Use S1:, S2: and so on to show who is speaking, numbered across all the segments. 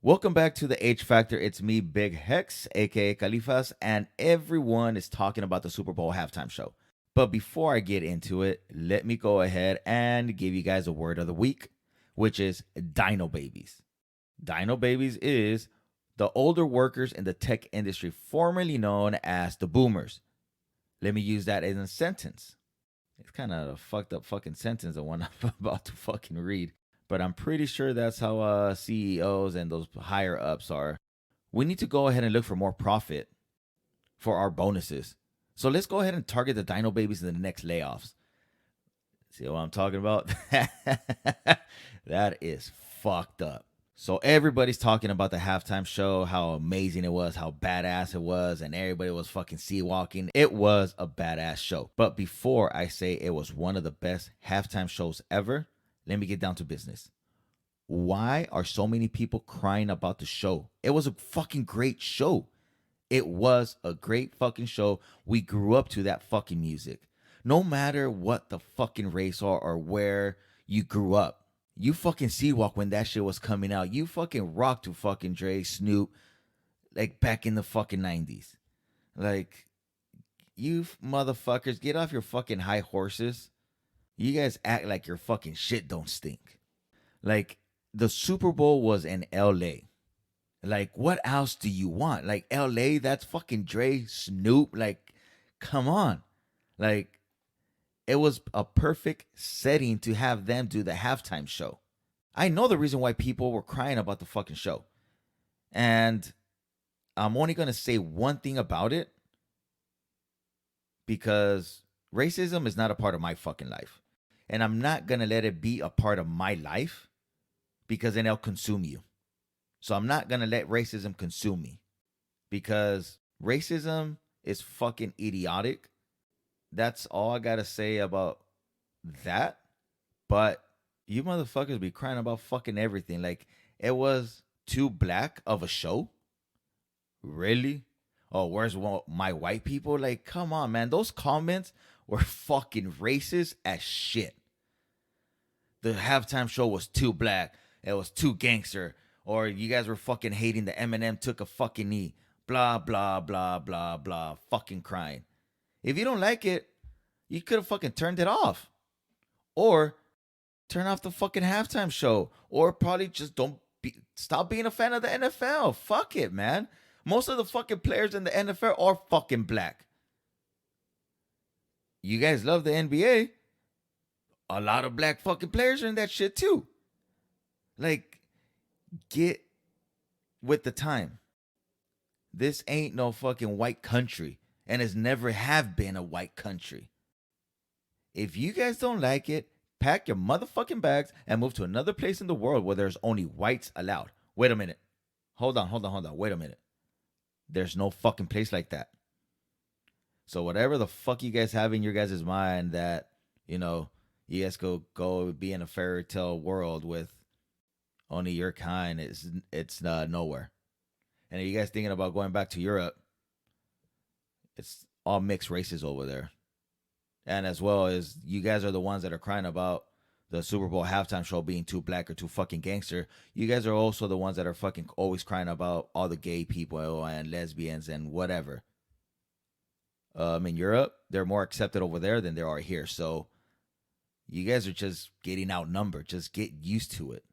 S1: Welcome back to the H Factor. It's me, Big Hex, aka Califas, and everyone is talking about the Super Bowl halftime show. But before I get into it, let me go ahead and give you guys a word of the week, which is Dino Babies. Dino Babies is the older workers in the tech industry, formerly known as the boomers. Let me use that in a sentence. It's kind of a fucked up fucking sentence, the one I'm about to fucking read. But I'm pretty sure that's how CEOs and those higher ups are. We need to go ahead and look for more profit for our bonuses. So let's go ahead and target the Dino Babies in the next layoffs. See what I'm talking about? That is fucked up. So everybody's talking about the halftime show, how amazing it was, how badass it was, and everybody was fucking sea walking. It was a badass show. But before I say it was one of the best halftime shows ever, let me get down to business. Why are so many people crying about the show? It was a fucking great show. It was a great fucking show. We grew up to that fucking music. No matter what the fucking race or where you grew up. You fucking C-Walk when that shit was coming out. You fucking rocked to fucking Dre, Snoop, like back in the fucking 90s. Like, you motherfuckers, get off your fucking high horses. You guys act like your fucking shit don't stink. Like, the Super Bowl was in LA. Like, what else do you want? Like, LA, that's fucking Dre, Snoop. Like, come on. Like, it was a perfect setting to have them do the halftime show. I know the reason why people were crying about the fucking show. And I'm only going to say one thing about it because racism is not a part of my fucking life. And I'm not going to let it be a part of my life because then it'll consume you. So I'm not going to let racism consume me because racism is fucking idiotic. That's all I got to say about that. But you motherfuckers be crying about fucking everything. Like, it was too black of a show? Really? Oh, where's my white people? Like, come on, man. Those comments were fucking racist as shit. The halftime show was too black. It was too gangster. Or you guys were fucking hating the Eminem took a fucking knee. Blah, blah, blah, blah, blah. Fucking crying. If you don't like it, you could have fucking turned it off. Or turn off the fucking halftime show. Or probably just stop being a fan of the NFL. Fuck it, man. Most of the fucking players in the NFL are fucking black. You guys love the NBA. A lot of black fucking players are in that shit too. Like, get with the time. This ain't no fucking white country. And it's never have been a white country. If you guys don't like it, pack your motherfucking bags and move to another place in the world where there's only whites allowed. Wait a minute. Hold on. Wait a minute. There's no fucking place like that. So whatever the fuck you guys have in your guys' mind that, you guys go be in a fairy tale world with only your kind, it's nowhere. And if you guys thinking about going back to Europe, it's all mixed races over there. And as well as you guys are the ones that are crying about the Super Bowl halftime show being too black or too fucking gangster. You guys are also the ones that are fucking always crying about all the gay people and lesbians and whatever. In Europe, they're more accepted over there than there are here. So you guys are just getting outnumbered. Just get used to it.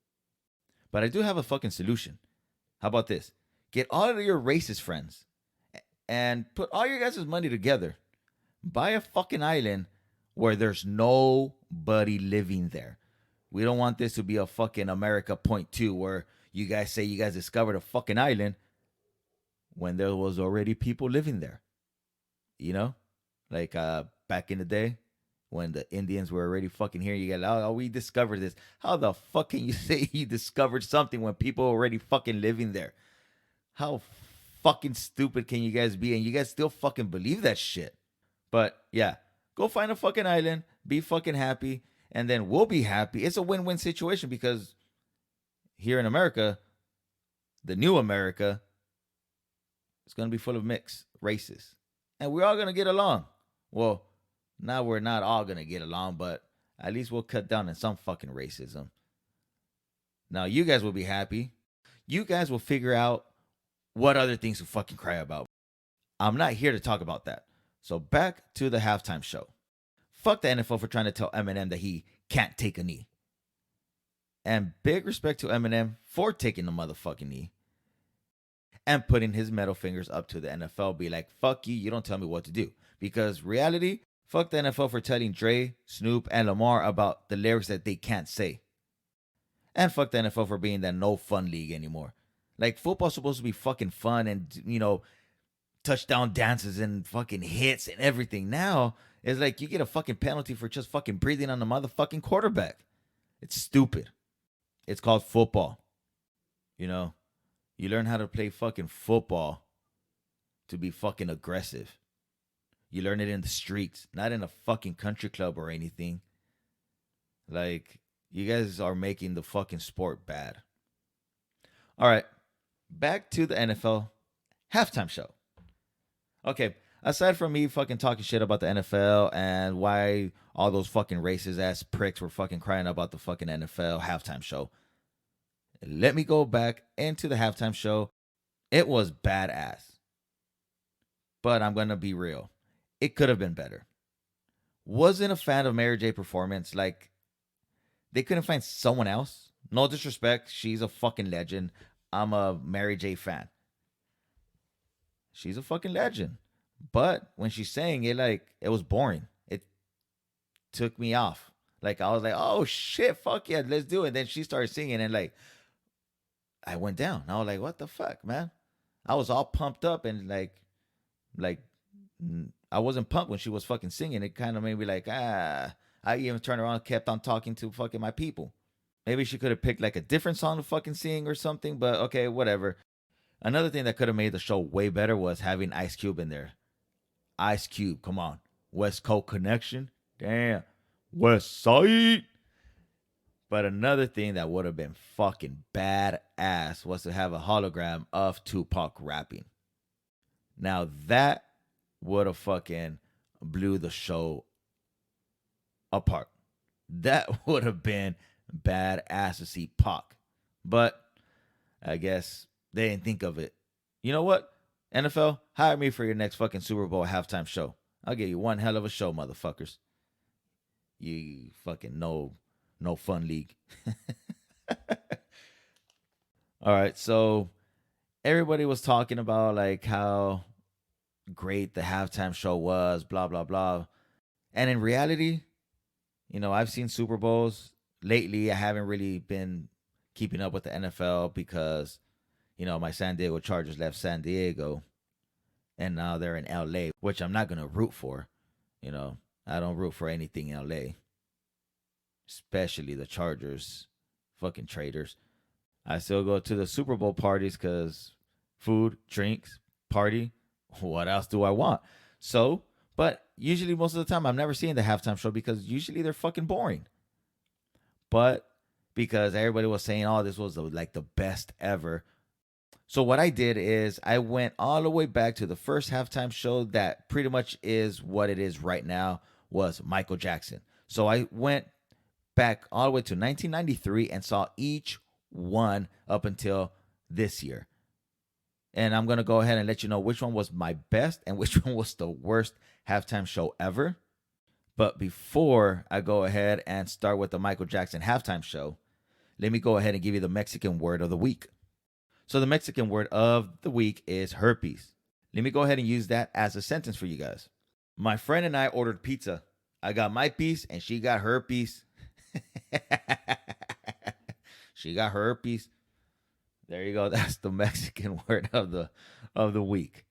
S1: But I do have a fucking solution. How about this? Get all of your racist friends and put all your guys' money together. Buy a fucking island where there's nobody living there. We don't want this to be a fucking America point two where you guys say you guys discovered a fucking island when there was already people living there. Like back in the day when the Indians were already fucking here. You get, oh, we discovered this. How the fuck can you say you discovered something when people are already fucking living there? How fucking stupid can you guys be? And you guys still fucking believe that shit. But yeah, go find a fucking island, be fucking happy, and then we'll be happy. It's a win-win situation because here in America, the new America, is going to be full of mixed races. And we're all going to get along. Well, now we're not all going to get along, but at least we'll cut down on some fucking racism. Now, you guys will be happy. You guys will figure out what other things to fucking cry about. I'm not here to talk about that. So back to the halftime show. Fuck the NFL for trying to tell Eminem that he can't take a knee. And big respect to Eminem for taking the motherfucking knee and putting his middle fingers up to the NFL. Be like, fuck you, you don't tell me what to do. Because reality, fuck the NFL for telling Dre, Snoop, and Lamar about the lyrics that they can't say. And fuck the NFL for being that no fun league anymore. Like, football's supposed to be fucking fun and, touchdown dances and fucking hits and everything. Now, it's like you get a fucking penalty for just fucking breathing on the motherfucking quarterback. It's stupid. It's called football. You learn how to play fucking football to be fucking aggressive. You learn it in the streets, not in a fucking country club or anything. Like, you guys are making the fucking sport bad. All right, back to the NFL halftime show. Okay, aside from me fucking talking shit about the NFL and why all those fucking racist ass pricks were fucking crying about the fucking NFL halftime show, let me go back into the halftime show. It was badass. But I'm going to be real. It could have been better. Wasn't a fan of Mary J. performance. Like, they couldn't find someone else. No disrespect. She's a fucking legend. I'm a Mary J. fan. She's a fucking legend. But when she sang it, like, it was boring. It took me off. Like, I was like, oh shit, fuck yeah, let's do it. Then she started singing and like, I went down. I was like, what the fuck, man? I was all pumped up and like I wasn't pumped when she was fucking singing. It kind of made me like, I even turned around and kept on talking to fucking my people. Maybe she could have picked like a different song to fucking sing or something, but okay, whatever. Another thing that could have made the show way better was having Ice Cube in there. Ice Cube, come on. West Coast Connection. Damn. West Side. But another thing that would have been fucking badass was to have a hologram of Tupac rapping. Now that would have fucking blew the show apart. That would have been badass to see Pac. But I guess they didn't think of it. You know what? NFL, hire me for your next fucking Super Bowl halftime show. I'll give you one hell of a show, motherfuckers. You fucking no fun league. All right, so everybody was talking about like how great the halftime show was, blah, blah, blah. And in reality, I've seen Super Bowls. Lately, I haven't really been keeping up with the NFL because, my San Diego Chargers left San Diego and now they're in LA, which I'm not going to root for. I don't root for anything in LA, especially the Chargers, fucking traitors. I still go to the Super Bowl parties because food, drinks, party. What else do I want? So, but usually most of the time I'm never seeing the halftime show because usually they're fucking boring. But because everybody was saying, oh, this was like the best ever. So what I did is I went all the way back to the first halftime show that pretty much is what it is right now, was Michael Jackson. So I went back all the way to 1993 and saw each one up until this year. And I'm going to go ahead and let you know which one was my best and which one was the worst halftime show ever. But before I go ahead and start with the Michael Jackson halftime show, let me go ahead and give you the Mexican word of the week. So the Mexican word of the week is herpes. Let me go ahead and use that as a sentence for you guys. My friend and I ordered pizza. I got my piece and she got her piece. She got her piece. There you go. That's the Mexican word of the week.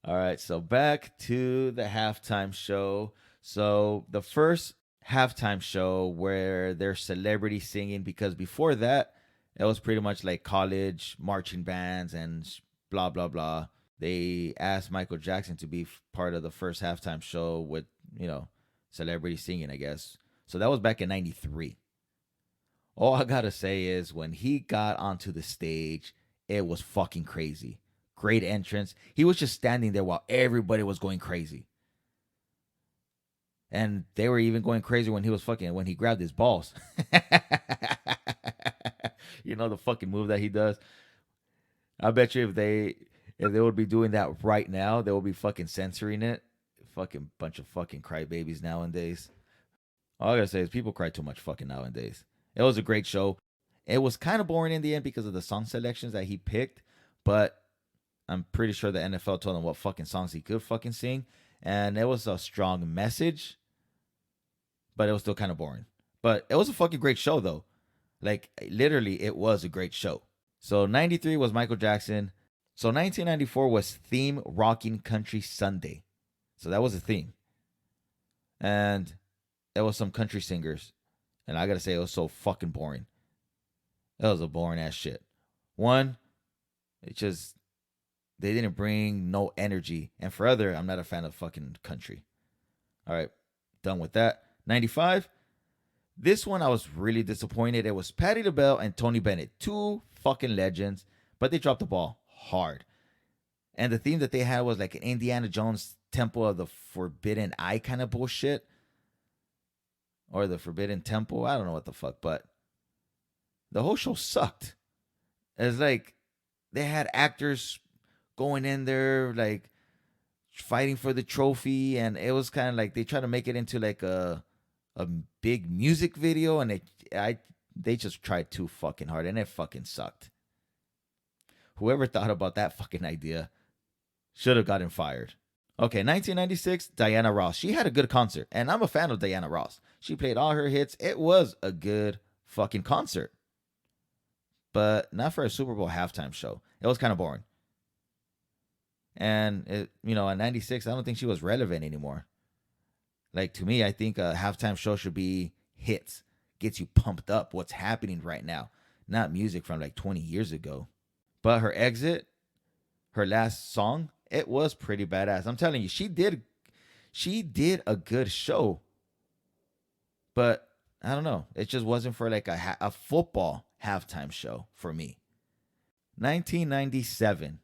S1: All right, so back to the halftime show. So the first halftime show where there's celebrity singing, because before that, it was pretty much like college marching bands and blah, blah, blah. They asked Michael Jackson to be part of the first halftime show with, celebrity singing, I guess. So that was back in 93. All I got to say is when he got onto the stage, it was fucking crazy. Great entrance. He was just standing there while everybody was going crazy. And they were even going crazy when he grabbed his balls. The fucking move that he does. I bet you if they would be doing that right now, they would be fucking censoring it. Fucking bunch of fucking crybabies nowadays. All I gotta say is people cry too much fucking nowadays. It was a great show. It was kind of boring in the end because of the song selections that he picked, but I'm pretty sure the NFL told him what fucking songs he could fucking sing, and it was a strong message, but it was still kind of boring. But it was a fucking great show though. Like literally, it was a great show. So '93 was Michael Jackson. So 1994 was Theme Rocking Country Sunday. So that was a theme, and there was some country singers, and I gotta say it was so fucking boring. That was a boring ass shit. One, it just they didn't bring no energy, and for other, I'm not a fan of fucking country. All right, done with that. '95. This one I was really disappointed. It was Patti LaBelle and Tony Bennett, two fucking legends, but they dropped the ball hard. And the theme that they had was like an Indiana Jones Temple of the Forbidden Eye kind of bullshit. Or the Forbidden Temple. I don't know what the fuck, but the whole show sucked. It's like they had actors going in there like fighting for the trophy, and it was kind of like they tried to make it into like a big music video, and they just tried too fucking hard, and it fucking sucked. Whoever thought about that fucking idea should have gotten fired. Okay, 1996, Diana Ross. She had a good concert, and I'm a fan of Diana Ross. She played all her hits. It was a good fucking concert, but not for a Super Bowl halftime show. It was kind of boring. And at 96, I don't think she was relevant anymore. Like to me, I think a halftime show should be hits, gets you pumped up. What's happening right now, not music from like 20 years ago. But her exit, her last song, it was pretty badass. I'm telling you, she did a good show. But I don't know, it just wasn't for like a football halftime show for me. 1997,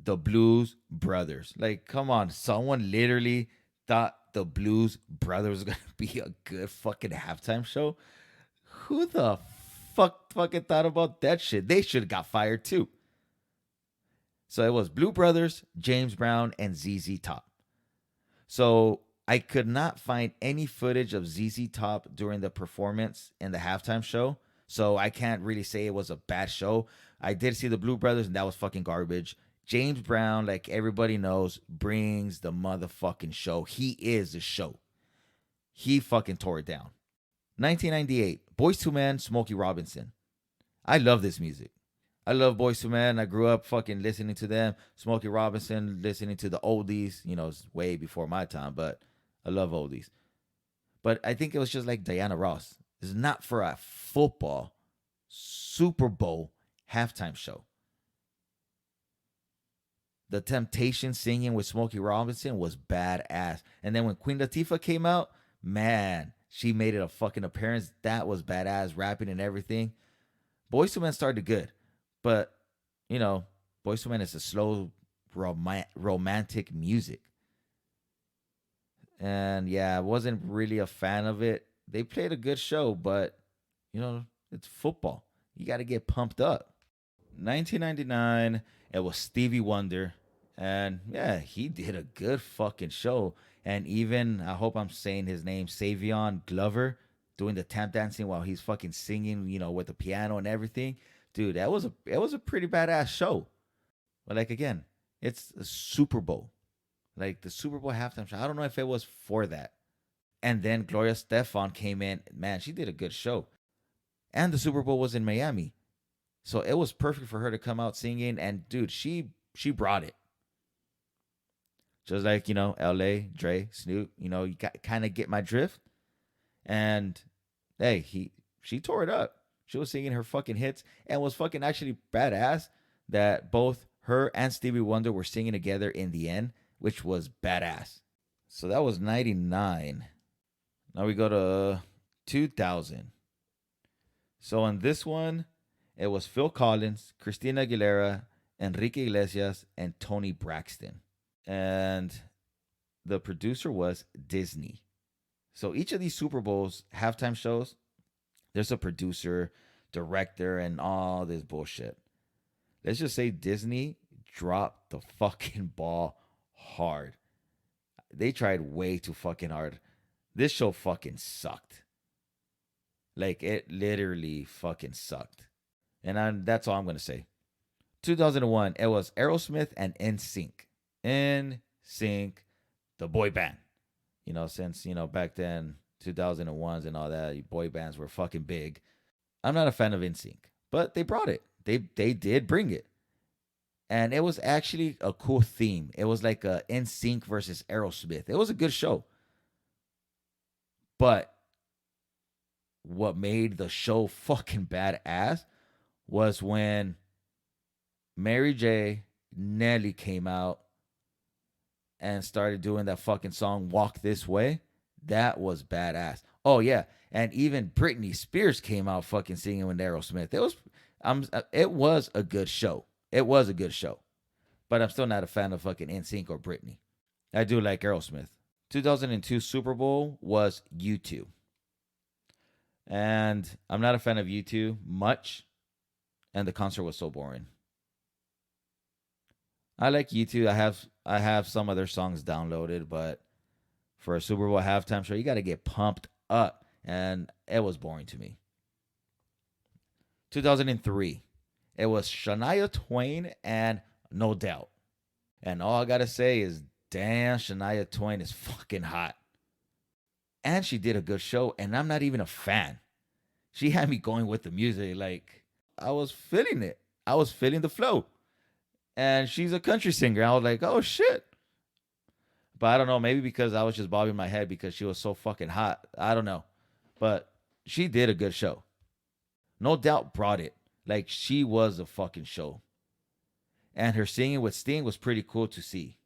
S1: the Blues Brothers. Like, come on, someone literally thought the Blues Brothers was gonna be a good fucking halftime show. Who the fuck fucking thought about that shit? They should have got fired too. So it was Blue Brothers, James Brown, and ZZ Top. So I could not find any footage of ZZ Top during the performance in the halftime show. So I can't really say it was a bad show. I did see the Blue Brothers, and that was fucking garbage. James Brown, like everybody knows, brings the motherfucking show. He is the show. He fucking tore it down. 1998, Boyz II Men, Smokey Robinson. I love this music. I love Boyz II Men. I grew up fucking listening to them. Smokey Robinson, listening to the oldies. It's way before my time, but I love oldies. But I think it was just like Diana Ross. It's not for a football Super Bowl halftime show. The Temptations singing with Smokey Robinson was badass. And then when Queen Latifah came out, man, she made it a fucking appearance. That was badass, rapping and everything. Boyz II Men started good. But, Boyz II Men is a slow, romantic music. And yeah, I wasn't really a fan of it. They played a good show, but, it's football. You got to get pumped up. 1999, it was Stevie Wonder. And yeah, he did a good fucking show. And even, I hope I'm saying his name, Savion Glover, doing the tap dancing while he's fucking singing, with the piano and everything. Dude, it was a pretty badass show. But like again, it's a Super Bowl. Like the Super Bowl halftime show. I don't know if it was for that. And then Gloria Stefan came in. Man, she did a good show. And the Super Bowl was in Miami. So it was perfect for her to come out singing. And dude, she brought it. Just like, LA, Dre, Snoop, you kind of get my drift. And hey, she tore it up. She was singing her fucking hits and was fucking actually badass that both her and Stevie Wonder were singing together in the end, which was badass. So that was 99. Now we go to 2000. So on this one, it was Phil Collins, Christina Aguilera, Enrique Iglesias, and Tony Braxton. And the producer was Disney. So each of these Super Bowls halftime shows, there's a producer, director, and all this bullshit. let's just say Disney dropped the fucking ball hard. They tried way too fucking hard. This show fucking sucked. Like, it literally fucking sucked. That's all I'm going to say. 2001, it was Aerosmith and NSYNC. NSYNC, the boy band. Since, back then, 2001s and all that, boy bands were fucking big. I'm not a fan of NSYNC, but they brought it. They did bring it. And it was actually a cool theme. It was like a NSYNC versus Aerosmith. It was a good show. But what made the show fucking badass was when Mary J. Nelly came out and started doing that fucking song Walk This Way. That was badass. Oh yeah, and even Britney Spears came out fucking singing with Aerosmith. It was a good show. It was a good show. But I'm still not a fan of fucking NSYNC or Britney. I do like Aerosmith. 2002 Super Bowl was U2. And I'm not a fan of U2 much. And the concert was so boring. I like U2. I have some of their songs downloaded, but for a Super Bowl halftime show, you got to get pumped up. And it was boring to me. 2003. It was Shania Twain and No Doubt. And all I got to say is, damn, Shania Twain is fucking hot. And she did a good show, and I'm not even a fan. She had me going with the music. Like, I was feeling it. I was feeling the flow. And she's a country singer. I was like, oh, shit. But I don't know. Maybe because I was just bobbing my head because she was so fucking hot. I don't know. But she did a good show. No Doubt brought it. Like, she was a fucking show. And her singing with Sting was pretty cool to see.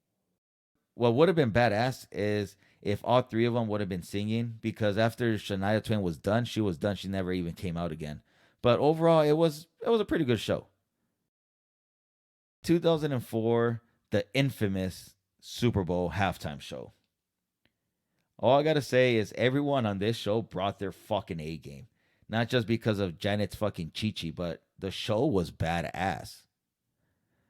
S1: What would have been badass is if all three of them would have been singing, because after Shania Twain was done, she was done. She never even came out again. But overall, it was a pretty good show. 2004, the infamous Super Bowl halftime show. All I got to say is everyone on this show brought their fucking A game. Not just because of Janet's fucking Chi-Chi, but the show was badass.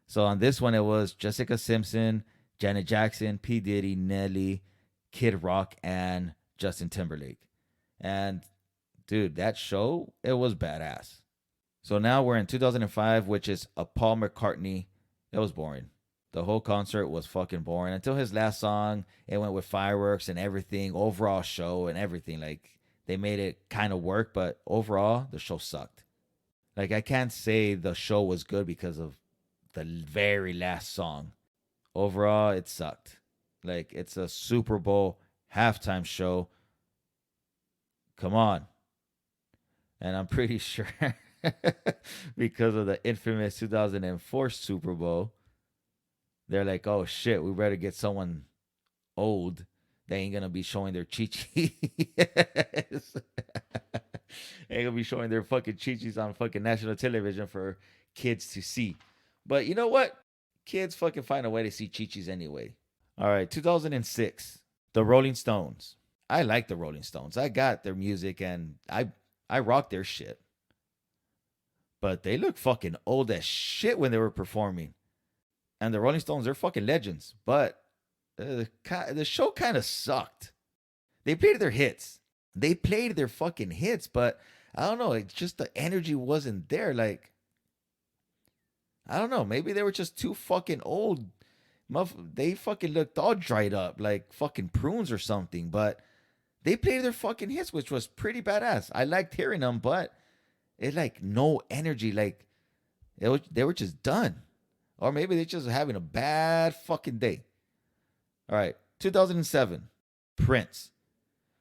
S1: So on this one, it was Jessica Simpson, Janet Jackson, P. Diddy, Nelly, Kid Rock, and Justin Timberlake. And, dude, that show, it was badass. So now we're in 2005, which is a Paul McCartney. It was boring. The whole concert was fucking boring. Until his last song, it went with fireworks and everything. Overall show and everything. Like, they made it kind of work, but overall, the show sucked. Like, I can't say the show was good because of the very last song. Overall, it sucked. Like, it's a Super Bowl halftime show. Come on. And I'm pretty sure because of the infamous 2004 Super Bowl, they're like, oh shit, we better get someone old. They ain't gonna be showing their chi-chis. They ain't gonna be showing their fucking chi-chis on fucking national television for kids to see. But you know what? Kids fucking find a way to see chi-chis anyway. All right, 2006, the Rolling Stones. I like the Rolling Stones. I got their music and I rock their shit. But they look fucking old as shit when they were performing. And the Rolling Stones, they're fucking legends. But the show kind of sucked. They played their hits. They played their fucking hits, but I don't know. It's just the energy wasn't there. Like, I don't know. Maybe they were just too fucking old. They fucking looked all dried up like fucking prunes or something. But they played their fucking hits, which was pretty badass. I liked hearing them, but it like no energy. Like, they were just done. Or maybe they're just having a bad fucking day. All right, 2007, Prince.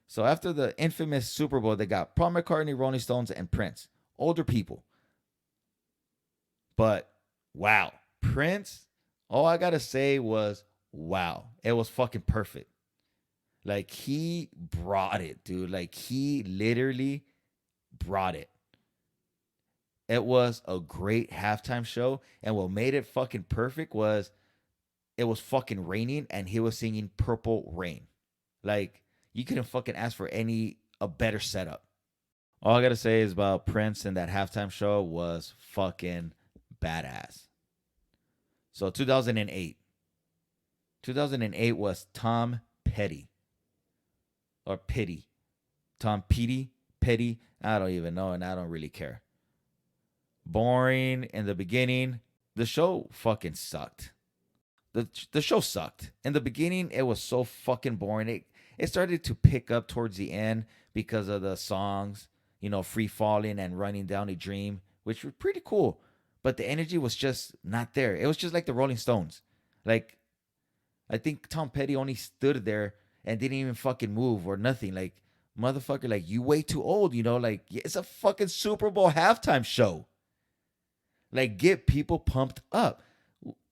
S1: So after the infamous Super Bowl, they got Paul McCartney, Rolling Stones, and Prince. Older people. But, wow. Prince, all I got to say was, wow. It was fucking perfect. Like, he brought it, dude. Like, he literally brought it. It was a great halftime show. And what made it fucking perfect was it was fucking raining and he was singing Purple Rain. Like, you couldn't fucking ask for a better setup. All I got to say is about Prince and that halftime show was fucking badass. So 2008. 2008 was Tom Petty or Petty. Tom Petty. I don't even know, and I don't really care. Boring in the beginning. The show fucking sucked. The show sucked. In the beginning, it was so fucking boring. It started to pick up towards the end because of the songs, Free Falling and Running Down a Dream, which were pretty cool. But the energy was just not there. It was just like the Rolling Stones. Like, I think Tom Petty only stood there and didn't even fucking move or nothing. Like, motherfucker, like, you way too old, Like, it's a fucking Super Bowl halftime show. Like, get people pumped up.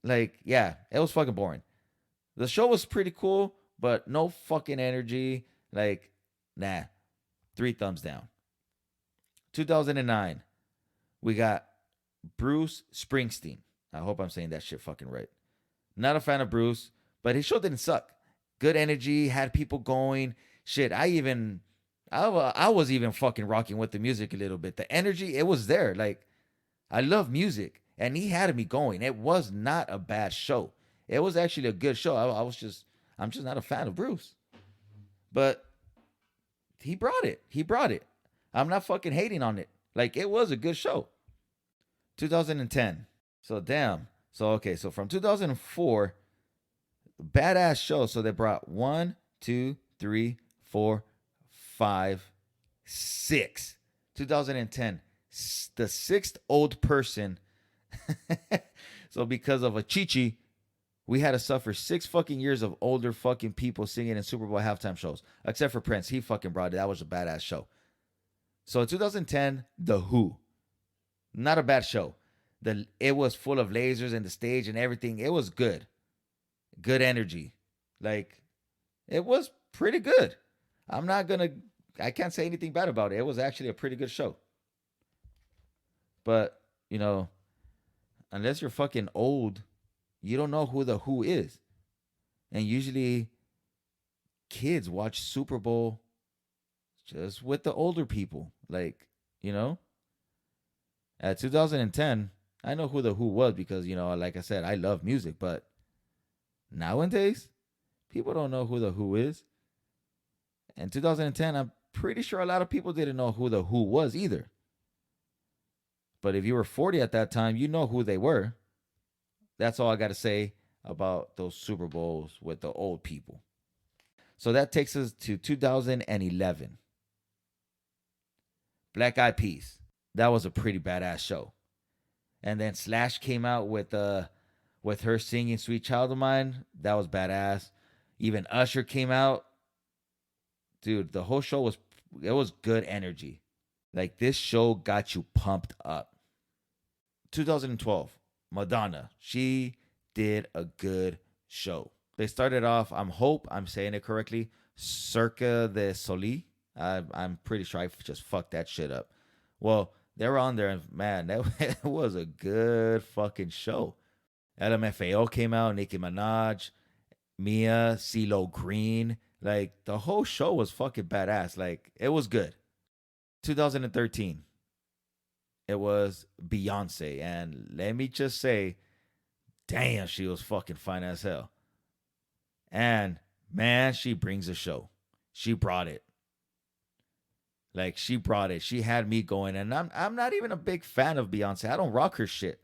S1: Like, yeah, it was fucking boring. The show was pretty cool, but no fucking energy. Like, nah. 3 thumbs down. 2009, we got Bruce Springsteen. I hope I'm saying that shit fucking right. Not a fan of Bruce, but his show didn't suck. Good energy, had people going. Shit, I was even fucking rocking with the music a little bit. The energy, it was there. Like, I love music, and he had me going. It was not a bad show. It was actually a good show. I'm just not a fan of Bruce. But he brought it. I'm not fucking hating on it. Like, it was a good show. 2010. So, damn. So from 2004, badass show. So they brought 1, 2, 3, 4, 5, 6. 2010. The 6th old person. So because of a chichi, we had to suffer 6 fucking years of older fucking people singing in Super Bowl halftime shows. Except for Prince. He fucking brought it. That was a badass show. So in 2010, The Who. Not a bad show. It was full of lasers and the stage and everything. It was good. Good energy. Like, it was pretty good. I can't say anything bad about it. It was actually a pretty good show. But, unless you're fucking old, you don't know who The Who is. And usually, kids watch Super Bowl just with the older people. Like, At 2010, I know who The Who was because, like I said, I love music. But nowadays, people don't know who The Who is. In 2010, I'm pretty sure a lot of people didn't know who The Who was either. But if you were 40 at that time, you know who they were. That's all I got to say about those Super Bowls with the old people. So that takes us to 2011. Black Eyed Peas. That was a pretty badass show. And then Slash came out with her singing Sweet Child of Mine. That was badass. Even Usher came out. Dude, the whole show was good energy. Like, this show got you pumped up. 2012, Madonna. She did a good show. They started off, I'm saying it correctly, Cirque du Soleil. I'm pretty sure I just fucked that shit up. Well, they were on there, and man, that was a good fucking show. LMFAO came out, Nicki Minaj, Mia, CeeLo Green. Like, the whole show was fucking badass. Like, it was good. 2013, it was Beyonce. And let me just say, damn, she was fucking fine as hell. And, man, she brings a show. She brought it. Like, she brought it. She had me going. And I'm not even a big fan of Beyonce. I don't rock her shit.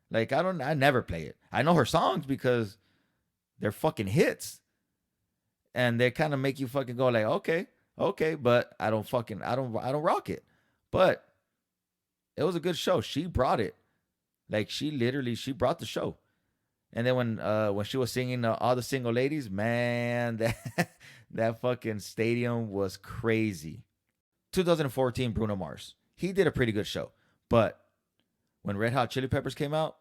S1: Like, I never play it. I know her songs because they're fucking hits. And they kind of make you fucking go like, okay, but I don't rock it. But it was a good show. She brought it. Like, she brought the show. And then when she was singing All the Single Ladies, man, that fucking stadium was crazy. 2014, Bruno Mars. He did a pretty good show. But when Red Hot Chili Peppers came out,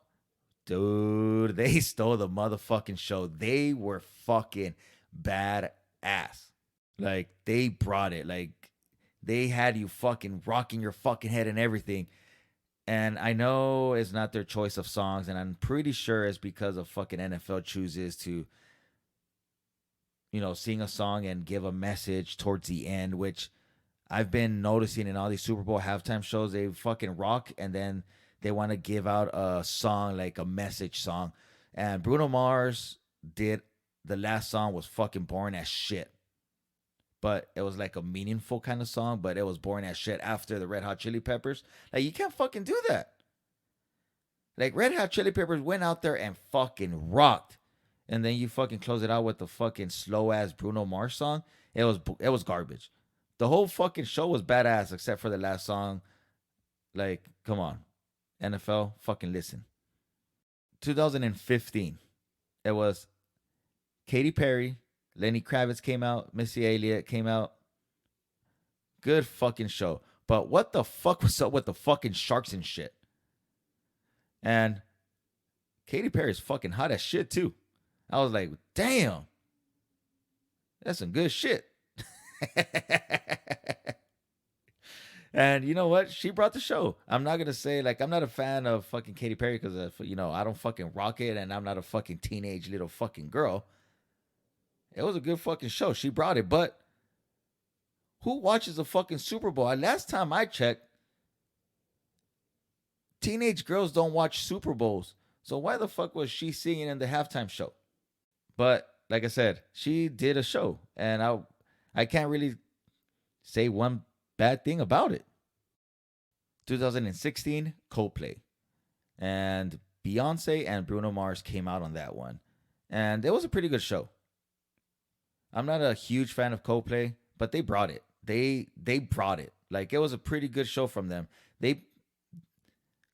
S1: dude, they stole the motherfucking show. They were fucking badass. Like, they brought it. Like, they had you fucking rocking your fucking head and everything. And I know it's not their choice of songs, and I'm pretty sure it's because of fucking NFL chooses to, sing a song and give a message towards the end, which I've been noticing in all these Super Bowl halftime shows. They fucking rock, and then they want to give out a song, like a message song. And Bruno Mars did the last song was fucking boring as shit. But it was like a meaningful kind of song, but it was boring as shit after the Red Hot Chili Peppers. Like, you can't fucking do that. Like, Red Hot Chili Peppers went out there and fucking rocked. And then you fucking close it out with the fucking slow ass Bruno Mars song. It was garbage. The whole fucking show was badass except for the last song. Like, come on. NFL, fucking listen. 2015. It was Katy Perry, Lenny Kravitz came out, Missy Elliott came out. Good fucking show. But what the fuck was up with the fucking sharks and shit? And Katy Perry's fucking hot as shit too. I was like, damn. That's some good shit. And you know what? She brought the show. I'm not gonna say like I'm not a fan of fucking Katy Perry because I don't fucking rock it, and I'm not a fucking teenage little fucking girl. It was a good fucking show. She brought it, but who watches a fucking Super Bowl? Last time I checked, teenage girls don't watch Super Bowls. So why the fuck was she singing in the halftime show? But like I said, she did a show, and I can't really say one bad thing about it. 2016, Coldplay. And Beyonce and Bruno Mars came out on that one. And it was a pretty good show. I'm not a huge fan of Coldplay, but they brought it. They brought it. Like, it was a pretty good show from them.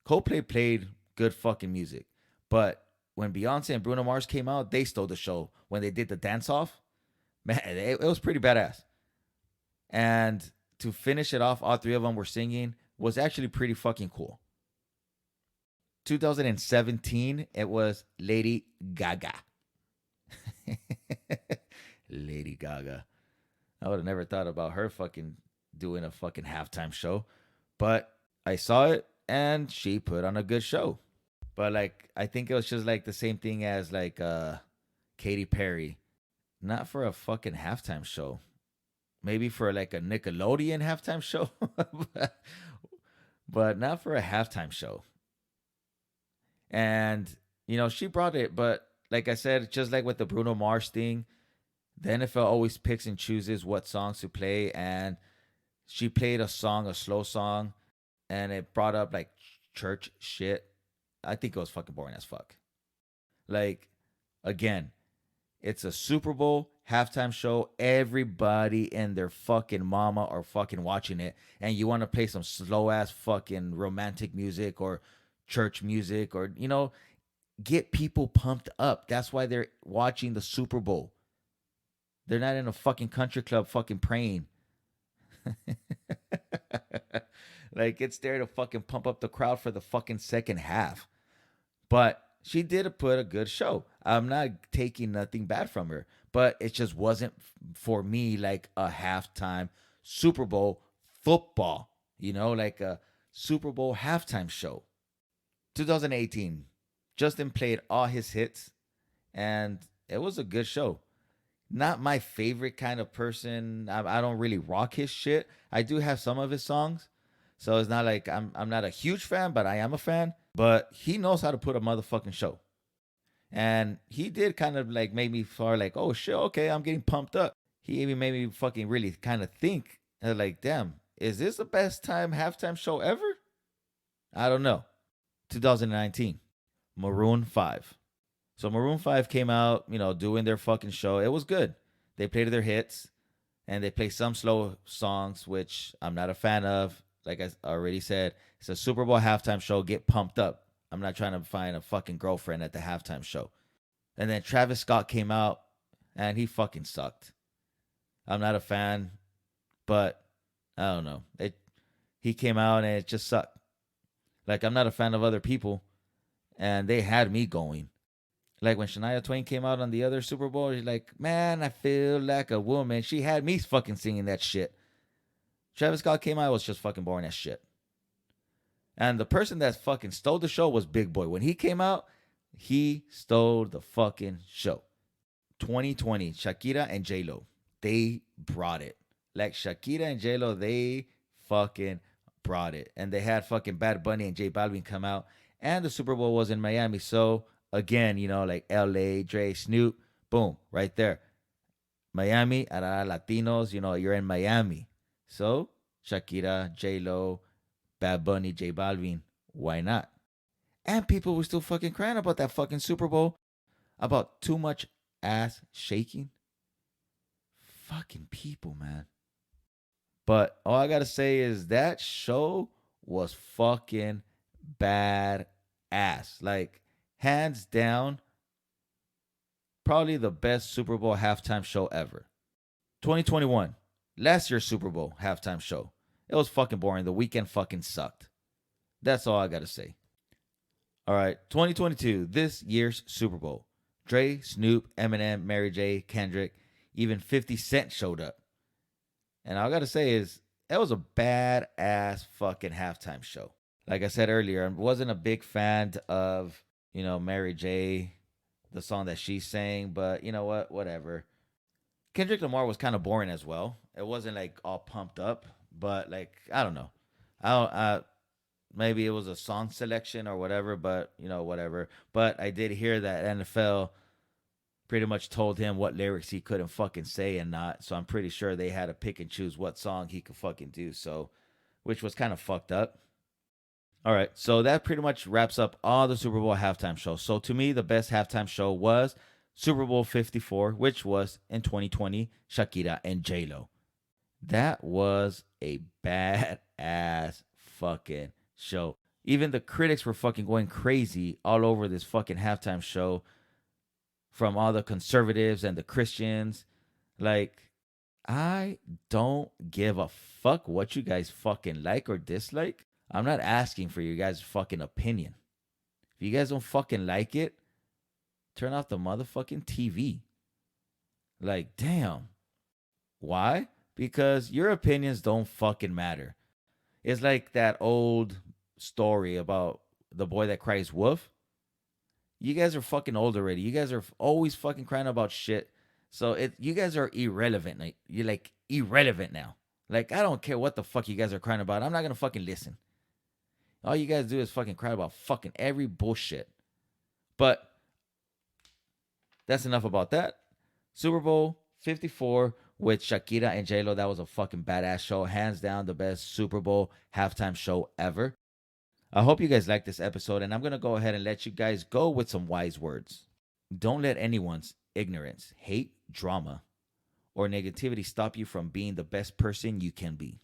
S1: Coldplay played good fucking music. But when Beyonce and Bruno Mars came out, they stole the show. When they did the dance off, man, it was pretty badass. And to finish it off, all three of them were singing, was actually pretty fucking cool. 2017, it was Lady Gaga. Lady Gaga. I would have never thought about her fucking doing a fucking halftime show. But I saw it, and she put on a good show. But like, I think it was just like the same thing as like Katy Perry. Not for a fucking halftime show. Maybe for like a Nickelodeon halftime show. But not for a halftime show. And, she brought it. But like I said, just like with the Bruno Mars thing, the NFL always picks and chooses what songs to play. And she played a slow song. And it brought up like church shit. I think it was fucking boring as fuck. Like, again, it's a Super Bowl halftime show. Everybody and their fucking mama are fucking watching it. And you want to play some slow ass fucking romantic music or church music or, get people pumped up. That's why they're watching the Super Bowl. They're not in a fucking country club fucking praying. Like, it's there to fucking pump up the crowd for the fucking second half. But she did put a good show. I'm not taking nothing bad from her. But it just wasn't for me like a halftime Super Bowl football. Like a Super Bowl halftime show. 2018. Justin played all his hits. And it was a good show. Not my favorite kind of person. I don't really rock his shit. I do have some of his songs. So it's not like I'm not a huge fan, but I am a fan. But he knows how to put a motherfucking show. And he did kind of like make me feel like, oh shit, okay, I'm getting pumped up. He even made me fucking really kind of think, like, damn, is this the best halftime show ever? I don't know. 2019, Maroon 5. So Maroon 5 came out, doing their fucking show. It was good. They played their hits, and they played some slow songs, which I'm not a fan of. Like I already said, it's a Super Bowl halftime show. Get pumped up. I'm not trying to find a fucking girlfriend at the halftime show. And then Travis Scott came out, and he fucking sucked. I'm not a fan, but I don't know. He came out, and it just sucked. Like, I'm not a fan of other people, and they had me going. Like when Shania Twain came out on the other Super Bowl, she's like, man, I feel like a woman. She had me fucking singing that shit. Travis Scott came out, it was just fucking boring as shit. And the person that fucking stole the show was Big Boy. When he came out, he stole the fucking show. 2020, Shakira and J-Lo. They brought it. Like Shakira and J-Lo, they fucking brought it. And they had fucking Bad Bunny and J Balvin come out. And the Super Bowl was in Miami. So, Again, like LA, Dre, Snoop, boom, right there. Miami, Latinos, you're in Miami. So, Shakira, J-Lo, Bad Bunny, J Balvin, why not? And people were still fucking crying about that fucking Super Bowl, about too much ass shaking. Fucking people, man. But all I gotta say is that show was fucking bad ass. Like, hands down, probably the best Super Bowl halftime show ever. 2021, last year's Super Bowl halftime show. It was fucking boring. The weekend fucking sucked. That's all I gotta say. All right, 2022, this year's Super Bowl. Dre, Snoop, Eminem, Mary J, Kendrick, even 50 Cent showed up. And all I gotta say is, it was a badass fucking halftime show. Like I said earlier, I wasn't a big fan of, Mary J, the song that she sang, but you know what? Whatever. Kendrick Lamar was kind of boring as well. It wasn't like all pumped up, but like, I don't know. Maybe it was a song selection or whatever, but whatever. But I did hear that NFL pretty much told him what lyrics he couldn't fucking say and not. So I'm pretty sure they had to pick and choose what song he could fucking do. So, which was kind of fucked up. All right, so that pretty much wraps up all the Super Bowl halftime shows. So to me, the best halftime show was Super Bowl 54, which was in 2020, Shakira and J-Lo. That was a bad ass fucking show. Even the critics were fucking going crazy all over this fucking halftime show, from all the conservatives and the Christians. Like, I don't give a fuck what you guys fucking like or dislike. I'm not asking for your guys' fucking opinion. If you guys don't fucking like it, turn off the motherfucking TV. Like, damn. Why? Because your opinions don't fucking matter. It's like that old story about the boy that cries wolf. You guys are fucking old already. You guys are always fucking crying about shit. So you guys are irrelevant. Like, you're like irrelevant now. Like, I don't care what the fuck you guys are crying about. I'm not gonna fucking listen. All you guys do is fucking cry about fucking every bullshit. But that's enough about that. Super Bowl 54 with Shakira and J-Lo. That was a fucking badass show. Hands down the best Super Bowl halftime show ever. I hope you guys liked this episode, and I'm going to go ahead and let you guys go with some wise words. Don't let anyone's ignorance, hate, drama, or negativity stop you from being the best person you can be.